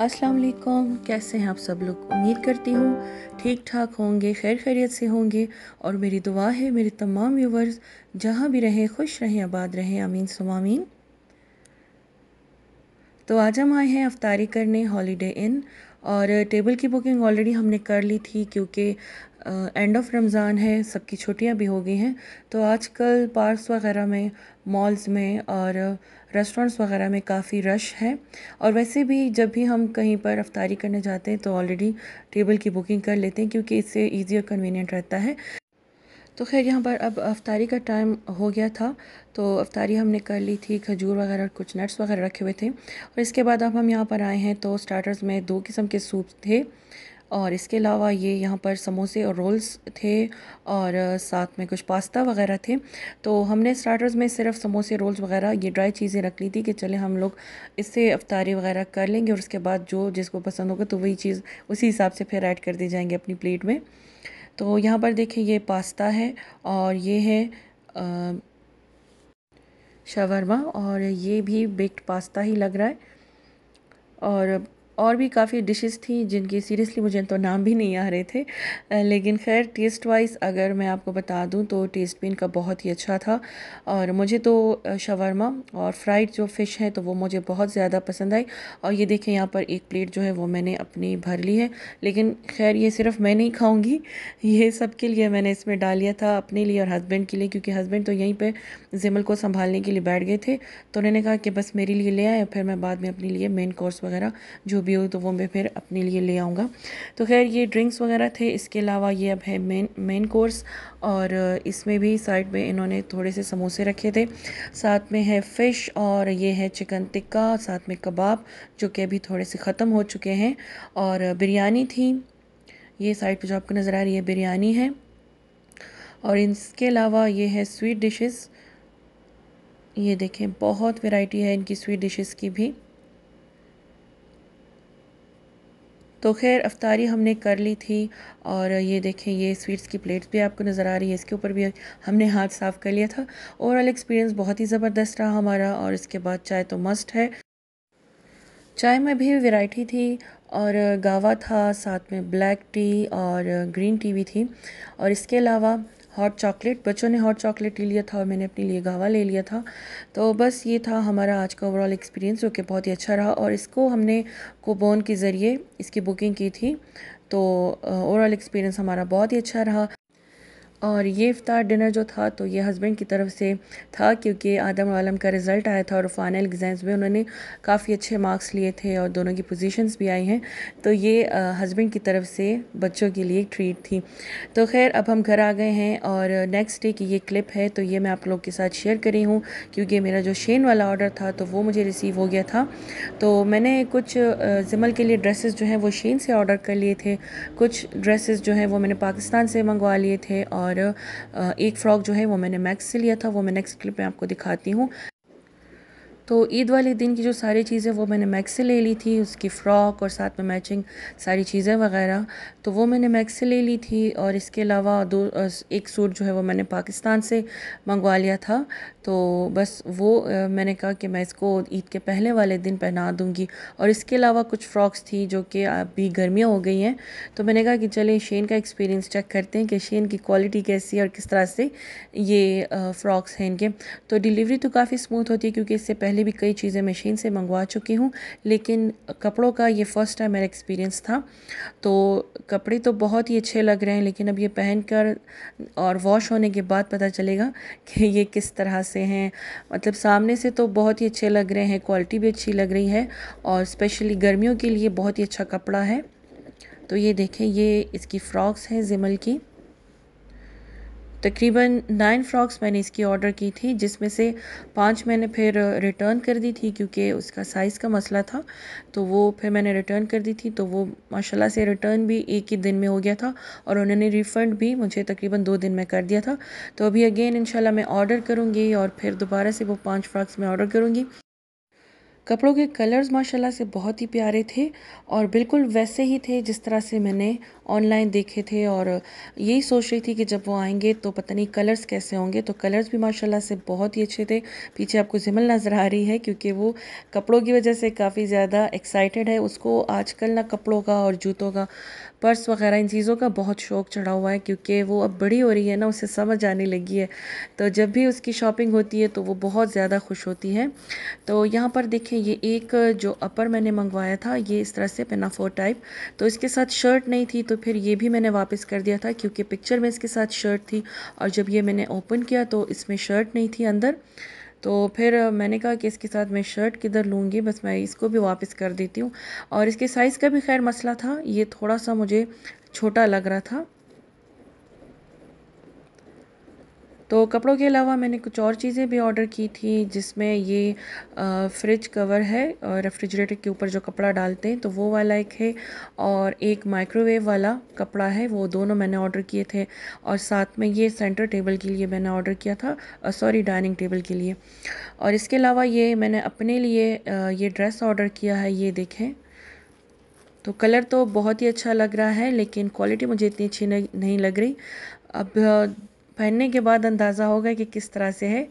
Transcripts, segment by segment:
अस्सलाम वालेकुम। कैसे हैं आप सब लोग? उम्मीद करती हूँ ठीक ठाक होंगे, खैर खैरियत से होंगे। और मेरी दुआ है मेरे तमाम व्यूवर्स जहाँ भी रहें खुश रहें, आबाद रहें, आमीन सुम्मा आमीन। तो आज हम आए हैं अफ्तारी करने हॉलीडे इन, और टेबल की बुकिंग ऑलरेडी हमने कर ली थी क्योंकि एंड ऑफ रमज़ान है, सबकी छुट्टियां भी हो गई हैं। तो आजकल पार्क्स वगैरह में, मॉल्स में और रेस्टोरेंट्स वगैरह में काफ़ी रश है। और वैसे भी जब भी हम कहीं पर अफ्तारी करने जाते हैं तो ऑलरेडी टेबल की बुकिंग कर लेते हैं क्योंकि इससे ईजी और कन्वीनियंट रहता है। तो खैर यहाँ पर अब अफ्तारी का टाइम हो गया था, तो अफ्तारी हमने कर ली थी। खजूर वगैरह कुछ नट्स वगैरह रखे हुए थे। और इसके बाद अब हम यहाँ पर आए हैं तो स्टार्टर्स में 2 किस्म के सूप थे, और इसके अलावा ये यहाँ पर समोसे और रोल्स थे, और साथ में कुछ पास्ता वगैरह थे। तो हमने स्टार्टर्स में सिर्फ समोसे, रोल्स वगैरह ये ड्राई चीज़ें रख ली थी कि चले हम लोग इससे अफ्तारी वगैरह कर लेंगे, और उसके बाद जो जिसको पसंद होगा तो वही चीज़ उसी हिसाब से फिर ऐड कर दी जाएंगे अपनी प्लेट में। तो यहाँ पर देखिए ये पास्ता है, और ये है शवरमा, और ये भी बेक्ड पास्ता ही लग रहा है। और भी काफ़ी डिशेस थी जिनकी सीरियसली मुझे तो नाम भी नहीं आ रहे थे। लेकिन खैर टेस्ट वाइज अगर मैं आपको बता दूं तो टेस्ट भी इनका बहुत ही अच्छा था। और मुझे तो शवरमा और फ्राइड जो फ़िश है तो वो मुझे बहुत ज़्यादा पसंद आई। और ये देखें यहाँ पर एक प्लेट जो है वो मैंने अपनी भर ली है। लेकिन खैर ये सिर्फ मैं नहीं खाऊंगी, ये सबके लिए मैंने इसमें डाल लिया था, अपने लिए और हस्बैंड के लिए, क्योंकि हस्बैंड तो यहीं पर जिमल को संभालने के लिए बैठ गए थे। तो उन्होंने कहा कि बस मेरे लिए ले आए, फिर मैं बाद में अपने लिए मेन कोर्स वगैरह जो भी हो तो वो मैं फिर अपने लिए ले आऊँगा। तो खैर ये ड्रिंक्स वगैरह थे। इसके अलावा ये अब है मेन कोर्स, और इसमें भी साइड में इन्होंने थोड़े से समोसे रखे थे, साथ में है फ़िश, और ये है चिकन टिक्का, साथ में कबाब जो कि अभी थोड़े से ख़त्म हो चुके हैं, और बिरयानी थी। ये साइड पे जो आपको नज़र आ रही है बिरयानी है। और इसके अलावा ये है स्वीट डिशेस। ये देखें बहुत वैरायटी है इनकी स्वीट डिशेस की भी। तो खैर अफ्तारी हमने कर ली थी, और ये देखें ये स्वीट्स की प्लेट्स भी आपको नज़र आ रही है, इसके ऊपर भी हमने हाथ साफ़ कर लिया था। ओवरऑल एक्सपीरियंस बहुत ही ज़बरदस्त रहा हमारा। और इसके बाद चाय तो मस्ट है। चाय में भी वैरायटी थी, और गावा था, साथ में ब्लैक टी और ग्रीन टी भी थी। और इसके अलावा हॉट चॉकलेट, बच्चों ने हॉट चॉकलेट ले लिया था और मैंने अपने लिए गावा ले लिया था। तो बस ये था हमारा आज का ओवरऑल एक्सपीरियंस, जो कि बहुत ही अच्छा रहा। और इसको हमने कूपन के ज़रिए इसकी बुकिंग की थी। तो ओवरऑल एक्सपीरियंस हमारा बहुत ही अच्छा रहा। और ये इफ्तार डिनर जो था तो ये हस्बैंड की तरफ से था, क्योंकि आदम और आलम का रिज़ल्ट आया था और फाइनल एग्ज़ाम्स में उन्होंने काफ़ी अच्छे मार्क्स लिए थे और दोनों की पोजीशंस भी आई हैं। तो ये हस्बैंड की तरफ से बच्चों के लिए एक ट्रीट थी। तो खैर अब हम घर आ गए हैं, और नेक्स्ट डे की ये क्लिप है तो ये मैं आप लोग के साथ शेयर करी हूँ, क्योंकि मेरा जो शेन वाला ऑर्डर था तो वो मुझे रिसीव हो गया था। तो मैंने कुछ ज़िमल के लिए ड्रेसेस जो हैं वो शेन से ऑर्डर कर लिए थे, कुछ ड्रेसेस जो हैं वो मैंने पाकिस्तान से मंगवा लिए थे, और एक फ़्रॉक जो है वो मैंने मैक्स से लिया था, वो मैं नेक्स्ट क्लिप में आपको दिखाती हूँ। तो ईद वाले दिन की जो सारी चीज़ें वो मैंने मैक्स से ले ली थी, उसकी फ़्रॉक और साथ में मैचिंग सारी चीज़ें वगैरह, तो वो मैंने मैक्स से ले ली थी। और इसके अलावा एक सूट जो है वो मैंने पाकिस्तान से मंगवा लिया था। तो बस वो मैंने कहा कि मैं इसको ईद के पहले वाले दिन पहना दूँगी। और इसके अलावा कुछ फ़्रॉक्स थी जो कि अभी गर्मियाँ हो गई हैं, तो मैंने कहा कि चले शेन का एक्सपीरियंस चेक करते हैं कि शेन की क्वालिटी कैसी है और किस तरह से ये फ़्रॉक्स हैं इनके। तो डिलीवरी तो काफ़ी स्मूथ होती है, क्योंकि इससे पहले भी कई चीज़ें मशीन से मंगवा चुकी हूँ, लेकिन कपड़ों का ये फ़र्स्ट टाइम मेरा एक्सपीरियंस था। तो कपड़े तो बहुत ही अच्छे लग रहे हैं, लेकिन अब ये पहनकर और वॉश होने के बाद पता चलेगा कि ये किस तरह से हैं। मतलब सामने से तो बहुत ही अच्छे लग रहे हैं, क्वालिटी भी अच्छी लग रही है, और स्पेशली गर्मियों के लिए बहुत ही अच्छा कपड़ा है। तो ये देखें ये इसकी फ़्रॉक्स हैं जिमल की। तकरीबन 9 फ़्रॉक्स मैंने इसकी ऑर्डर की थी, जिसमें से 5 मैंने फिर रिटर्न कर दी थी क्योंकि उसका साइज़ का मसला था। तो वो फिर मैंने रिटर्न कर दी थी, तो वो माशाल्लाह से रिटर्न भी एक ही दिन में हो गया था, और उन्होंने रिफ़ंड भी मुझे तकरीबन 2 दिन में कर दिया था। तो अभी अगेन इंशाल्लाह मैं ऑर्डर करूँगी और फिर दोबारा से वो 5 फ़्रॉक्स मैं ऑर्डर करूँगी। कपड़ों के कलर्स माशाल्लाह से बहुत ही प्यारे थे और बिल्कुल वैसे ही थे जिस तरह से मैंने ऑनलाइन देखे थे। और यही सोच रही थी कि जब वो आएंगे तो पता नहीं कलर्स कैसे होंगे। तो कलर्स भी माशाल्लाह से बहुत ही अच्छे थे। पीछे आपको जिमल नज़र आ रही है क्योंकि वो कपड़ों की वजह से काफ़ी ज़्यादा एक्साइटेड है। उसको आजकल ना कपड़ों का और जूतों का, पर्स वगैरह इन चीज़ों का बहुत शौक़ चढ़ा हुआ है क्योंकि वो अब बड़ी हो रही है ना, उसे समझ आने लगी है। तो जब भी उसकी शॉपिंग होती है तो वो बहुत ज़्यादा खुश होती है। तो यहाँ पर देखें, ये एक जो अपर मैंने मंगवाया था ये इस तरह से पिनाफोर टाइप, तो इसके साथ शर्ट नहीं थी तो फिर ये भी मैंने वापस कर दिया था क्योंकि पिक्चर में इसके साथ शर्ट थी और जब ये मैंने ओपन किया तो इसमें शर्ट नहीं थी अंदर। तो फिर मैंने कहा कि इसके साथ मैं शर्ट किधर लूँगी, बस मैं इसको भी वापस कर देती हूँ। और इसके साइज़ का भी खैर मसला था, ये थोड़ा सा मुझे छोटा लग रहा था। तो कपड़ों के अलावा मैंने कुछ और चीज़ें भी ऑर्डर की थी जिसमें ये फ्रिज कवर है और रेफ्रिजरेटर के ऊपर जो कपड़ा डालते हैं तो वो वाला एक है, और एक माइक्रोवेव वाला कपड़ा है, वो दोनों मैंने ऑर्डर किए थे। और साथ में ये सेंटर टेबल के लिए मैंने ऑर्डर किया था, सॉरी डाइनिंग टेबल के लिए। और इसके अलावा ये मैंने अपने लिए ये ड्रेस ऑर्डर किया है, ये देखें। तो कलर तो बहुत ही अच्छा लग रहा है लेकिन क्वालिटी मुझे इतनी अच्छी नहीं लग रही। अब पहनने के बाद अंदाज़ा होगा कि किस तरह से है।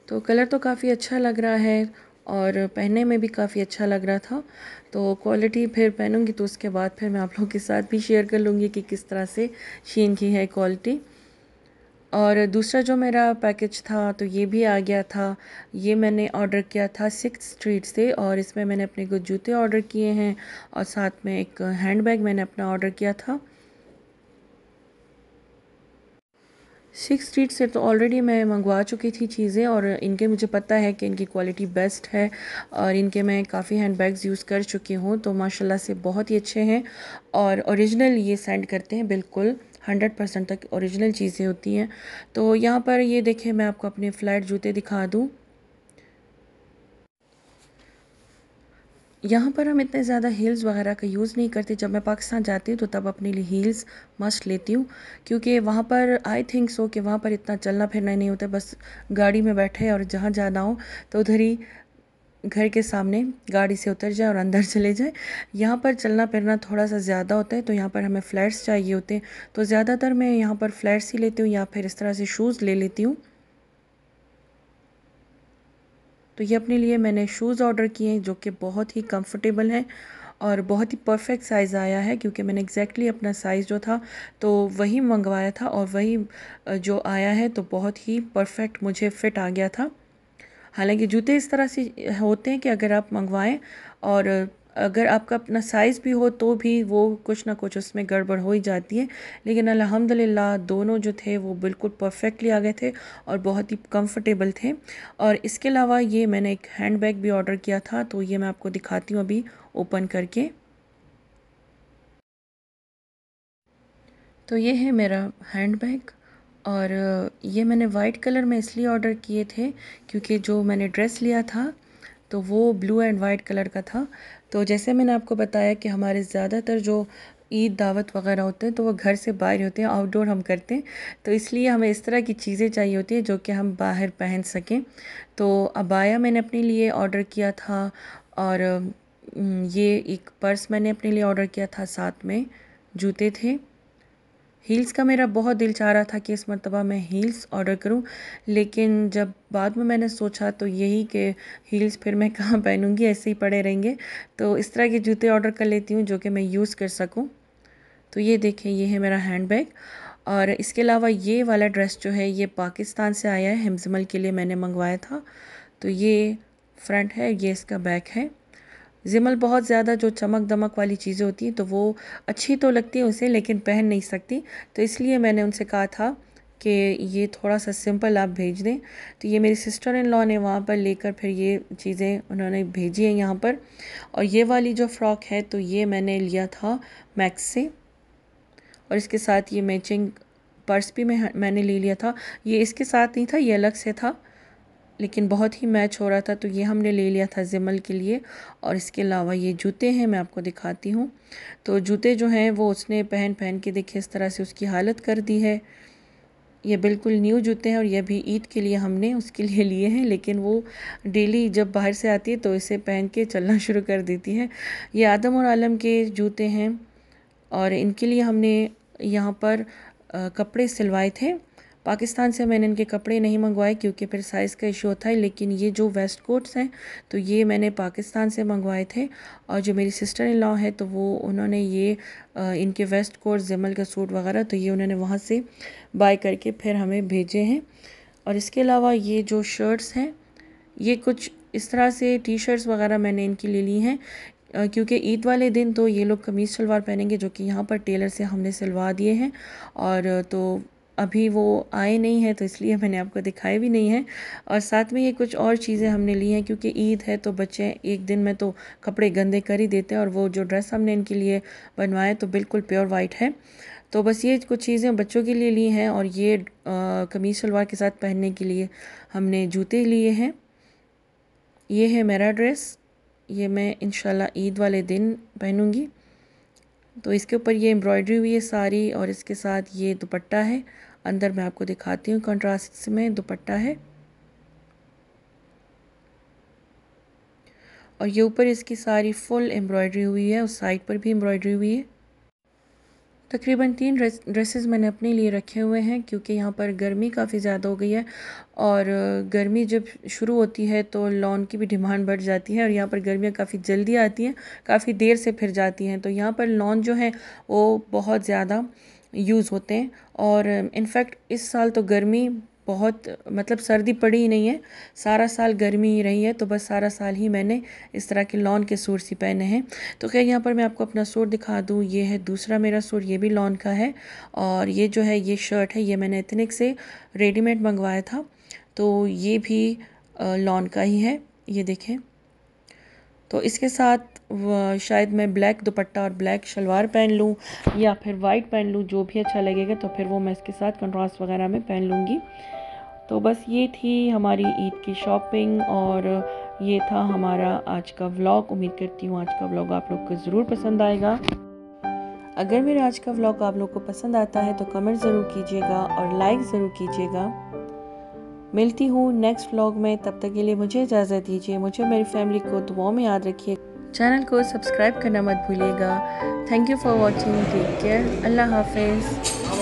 तो कलर तो काफ़ी अच्छा लग रहा है और पहनने में भी काफ़ी अच्छा लग रहा था। तो क्वालिटी फिर पहनूंगी तो उसके बाद फिर मैं आप लोगों के साथ भी शेयर कर लूँगी कि किस तरह से शीन की है क्वालिटी। और दूसरा जो मेरा पैकेज था तो ये भी आ गया था। ये मैंने ऑर्डर किया था सिक्स स्ट्रीट से और इसमें मैंने अपने कुछ जूते ऑर्डर किए हैं और साथ में एक हैंडबैग मैंने अपना ऑर्डर किया था। सिक्स स्ट्रीट से तो ऑलरेडी मैं मंगवा चुकी थी चीज़ें और इनके मुझे पता है कि इनकी क्वालिटी बेस्ट है और इनके मैं काफ़ी हैंडबैग्स यूज़ कर चुकी हूँ तो माशाल्लाह से बहुत ही अच्छे हैं और ओरिजिनल ये सेंड करते हैं, बिल्कुल 100% तक ओरिजिनल चीज़ें होती हैं। तो यहाँ पर ये देखें, मैं आपको अपने फ्लैट जूते दिखा दूँ। यहाँ पर हम इतने ज़्यादा हील्स वगैरह का यूज़ नहीं करते। जब मैं पाकिस्तान जाती हूँ तो तब अपने लिए हील्स मस्ट लेती हूँ क्योंकि वहाँ पर आई थिंक सो कि वहाँ पर इतना चलना फिरना नहीं होता, बस गाड़ी में बैठे और जहाँ जाना हो तो उधर ही घर के सामने गाड़ी से उतर जाए और अंदर चले जाए। यहाँ पर चलना फिरना थोड़ा सा ज़्यादा होता है तो यहाँ पर हमें फ्लैट्स चाहिए होते हैं। तो ज़्यादातर मैं यहाँ पर फ्लैट्स ही लेती हूँ या फिर इस तरह से शूज़ ले लेती हूँ। तो ये अपने लिए मैंने शूज़ ऑर्डर किए हैं जो कि बहुत ही कंफर्टेबल हैं और बहुत ही परफेक्ट साइज़ आया है क्योंकि मैंने एग्जैक्टली अपना साइज़ जो था तो वही मंगवाया था और वही जो आया है तो बहुत ही परफेक्ट मुझे फिट आ गया था। हालांकि जूते इस तरह से होते हैं कि अगर आप मंगवाएं और अगर आपका अपना साइज़ भी हो तो भी वो कुछ ना कुछ उसमें गड़बड़ हो ही जाती है, लेकिन अल्हम्दुलिल्लाह दोनों जो थे वो बिल्कुल परफेक्टली आ गए थे और बहुत ही कंफर्टेबल थे। और इसके अलावा ये मैंने एक हैंड बैग भी ऑर्डर किया था तो ये मैं आपको दिखाती हूँ अभी ओपन करके। तो ये है मेरा हैंड बैग और ये मैंने वाइट कलर में इसलिए ऑर्डर किए थे क्योंकि जो मैंने ड्रेस लिया था तो वो ब्लू एंड वाइट कलर का था। तो जैसे मैंने आपको बताया कि हमारे ज़्यादातर जो ईद दावत वगैरह होते हैं तो वो घर से बाहर होते हैं, आउटडोर हम करते हैं, तो इसलिए हमें इस तरह की चीज़ें चाहिए होती हैं जो कि हम बाहर पहन सकें। तो अबाया मैंने अपने लिए ऑर्डर किया था और ये एक पर्स मैंने अपने लिए ऑर्डर किया था, साथ में जूते थे। हील्स का मेरा बहुत दिल चाह रहा था कि इस मर्तबा मैं हील्स ऑर्डर करूं, लेकिन जब बाद में मैंने सोचा तो यही कि हील्स फिर मैं कहाँ पहनूंगी, ऐसे ही पड़े रहेंगे, तो इस तरह के जूते ऑर्डर कर लेती हूँ जो कि मैं यूज़ कर सकूं। तो ये देखें, ये है मेरा हैंड बैग। और इसके अलावा ये वाला ड्रेस जो है ये पाकिस्तान से आया है, हिमजमल के लिए मैंने मंगवाया था। तो ये फ्रंट है, ये इसका बैक है। जिमल बहुत ज़्यादा जो चमक दमक वाली चीज़ें होती हैं तो वो अच्छी तो लगती है उसे, लेकिन पहन नहीं सकती, तो इसलिए मैंने उनसे कहा था कि ये थोड़ा सा सिंपल आप भेज दें। तो ये मेरी सिस्टर इन लॉ ने वहाँ पर लेकर फिर ये चीज़ें उन्होंने भेजी हैं यहाँ पर। और ये वाली जो फ़्रॉक है तो ये मैंने लिया था मैक्स से और इसके साथ ये मैचिंग पर्स भी मैंने ले लिया था। ये इसके साथ नहीं था, ये अलग से था, लेकिन बहुत ही मैच हो रहा था तो ये हमने ले लिया था जिमल के लिए। और इसके अलावा ये जूते हैं, मैं आपको दिखाती हूँ। तो जूते जो हैं वो उसने पहन पहन के देखिए इस तरह से उसकी हालत कर दी है। ये बिल्कुल न्यू जूते हैं और ये भी ईद के लिए हमने उसके लिए लिए हैं, लेकिन वो डेली जब बाहर से आती है तो इसे पहन के चलना शुरू कर देती है। ये आदम और आलम के जूते हैं और इनके लिए हमने यहाँ पर कपड़े सिलवाए थे। पाकिस्तान से मैंने इनके कपड़े नहीं मंगवाए क्योंकि फिर साइज़ का इशू होता है, लेकिन ये जो वेस्ट कोट्स हैं तो ये मैंने पाकिस्तान से मंगवाए थे। और जो मेरी सिस्टर इन लॉ है तो वो उन्होंने ये इनके वेस्ट कोट जमल का सूट वगैरह तो ये उन्होंने वहाँ से बाय करके फिर हमें भेजे हैं। और इसके अलावा ये जो शर्ट्स हैं ये कुछ इस तरह से टी शर्ट्स वगैरह मैंने इनके लिए ली हैं क्योंकि ईद वाले दिन तो ये लोग कमीज़ शलवार पहनेंगे जो कि यहाँ पर टेलर से हमने सिलवा दिए हैं। और तो अभी वो आए नहीं हैं तो इसलिए मैंने आपको दिखाए भी नहीं हैं। और साथ में ये कुछ और चीज़ें हमने ली हैं क्योंकि ईद है तो बच्चे एक दिन में तो कपड़े गंदे कर ही देते हैं। और वो जो ड्रेस हमने इनके लिए बनवाया तो बिल्कुल प्योर वाइट है। तो बस ये कुछ चीज़ें बच्चों के लिए ली हैं और ये कमीज़ शलवार के साथ पहनने के लिए हमने जूते लिए हैं। ये है मेरा ड्रेस, ये मैं इंशाल्लाह ईद वाले दिन पहनूंगी। तो इसके ऊपर ये एम्ब्रॉयडरी हुई है सारी और इसके साथ ये दुपट्टा है। अंदर मैं आपको दिखाती हूँ कंट्रास्ट में दुपट्टा है और ये ऊपर इसकी सारी फुल एम्ब्रॉयडरी हुई है, उस साइड पर भी एम्ब्रॉयडरी हुई है। तकरीबन 3 ड्रेसेस मैंने अपने लिए रखे हुए हैं क्योंकि यहाँ पर गर्मी काफ़ी ज़्यादा हो गई है और गर्मी जब शुरू होती है तो लॉन की भी डिमांड बढ़ जाती है और यहाँ पर गर्मियाँ काफ़ी जल्दी आती हैं, काफ़ी देर से फिर जाती हैं। तो यहाँ पर लॉन जो है वो बहुत ज़्यादा यूज़ होते हैं और इनफैक्ट इस साल तो गर्मी बहुत मतलब सर्दी पड़ी ही नहीं है, सारा साल गर्मी ही रही है। तो बस सारा साल ही मैंने इस तरह के लॉन के सूट्स ही पहने हैं। तो खैर यहाँ पर मैं आपको अपना सूट दिखा दूँ, ये है दूसरा मेरा सूट, ये भी लॉन का है। और ये जो है ये शर्ट है ये मैंने एथनिक से रेडीमेड मंगवाया था तो ये भी लॉन का ही है, ये देखें। तो इसके साथ शायद मैं ब्लैक दुपट्टा और ब्लैक शलवार पहन लूँ या फिर वाइट पहन लूँ, जो भी अच्छा लगेगा। तो फिर वो मैं इसके साथ कंट्रास्ट वगैरह में पहन लूँगी। तो बस ये थी हमारी ईद की शॉपिंग और ये था हमारा आज का व्लॉग। उम्मीद करती हूँ आज का व्लॉग आप लोग को ज़रूर पसंद आएगा। अगर मेरे आज का व्लॉग आप लोग को पसंद आता है तो कमेंट ज़रूर कीजिएगा और लाइक ज़रूर कीजिएगा। मिलती हूँ नेक्स्ट व्लॉग में, तब तक के लिए मुझे इजाज़त दीजिए। मुझे मेरी फैमिली को दुआओं में याद रखिए। चैनल को सब्सक्राइब करना मत भूलिएगा। Thank you for watching, take care, अल्लाह हाफिज़।